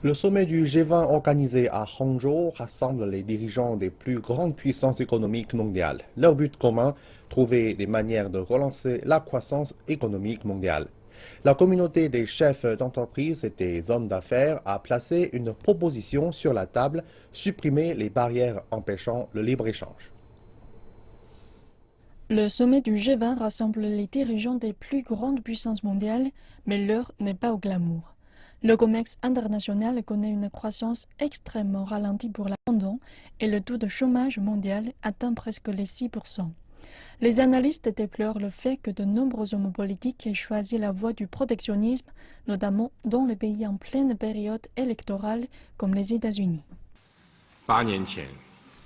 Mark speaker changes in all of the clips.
Speaker 1: Le sommet du G20 organisé à Hangzhou rassemble les dirigeants des plus grandes puissances économiques mondiales. Leur but commun, trouver des manières de relancer la croissance économique mondiale. La communauté des chefs d'entreprise et des hommes d'affaires a placé une proposition sur la table, supprimer les barrières empêchant le libre-échange.
Speaker 2: Le sommet du G20 rassemble les dirigeants des plus grandes puissances mondiales, mais l'heure n'est pas au glamour. Le commerce international connaît une croissance extrêmement ralentie pour l'abondant et le taux de chômage mondial atteint presque les 6%. Les analystes déplorent le fait que de nombreux hommes politiques aient choisi la voie du protectionnisme, notamment dans les pays en pleine période électorale comme les États-Unis.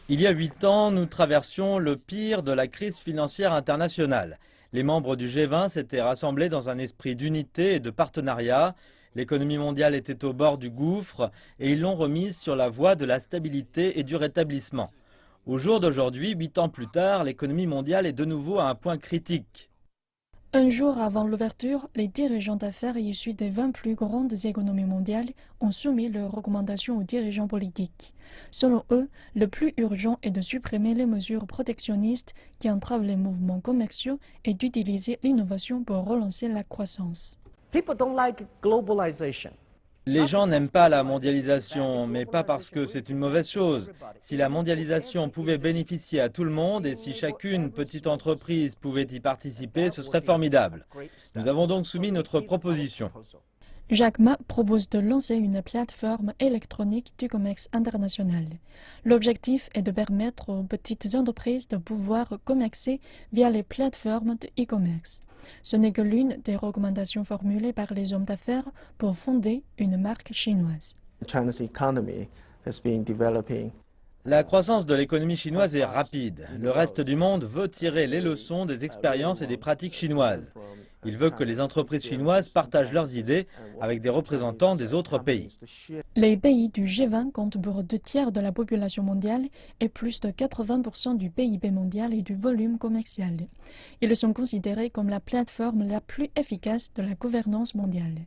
Speaker 3: Il y a 8 ans, nous traversions le pire de la crise financière internationale. Les membres du G20 s'étaient rassemblés dans un esprit d'unité et de partenariat. L'économie mondiale était au bord du gouffre et ils l'ont remise sur la voie de la stabilité et du rétablissement. Au jour d'aujourd'hui, 8 ans plus tard, l'économie mondiale est de nouveau à un point critique.
Speaker 2: Un jour avant l'ouverture, les dirigeants d'affaires issus des 20 plus grandes économies mondiales ont soumis leurs recommandations aux dirigeants politiques. Selon eux, le plus urgent est de supprimer les mesures protectionnistes qui entravent les mouvements commerciaux et d'utiliser l'innovation pour relancer la croissance.
Speaker 4: People don't like globalization.
Speaker 3: Les gens n'aiment pas la mondialisation, mais pas parce que c'est une mauvaise chose. Si la mondialisation pouvait bénéficier à tout le monde et si chacune petite entreprise pouvait y participer, ce serait formidable. Nous avons donc soumis notre proposition.
Speaker 2: Jack Ma propose de lancer une plateforme électronique du commerce international. L'objectif est de permettre aux petites entreprises de pouvoir commercer via les plateformes de e-commerce. Ce n'est que l'une des recommandations formulées par les hommes d'affaires pour fonder une marque chinoise.
Speaker 4: China's economy has been developing.
Speaker 3: La croissance de l'économie chinoise est rapide. Le reste du monde veut tirer les leçons des expériences et des pratiques chinoises. Il veut que les entreprises chinoises partagent leurs idées avec des représentants des autres pays.
Speaker 2: Les pays du G20 comptent pour 2 tiers de la population mondiale et plus de 80% du PIB mondial et du volume commercial. Ils sont considérés comme la plateforme la plus efficace de la gouvernance mondiale.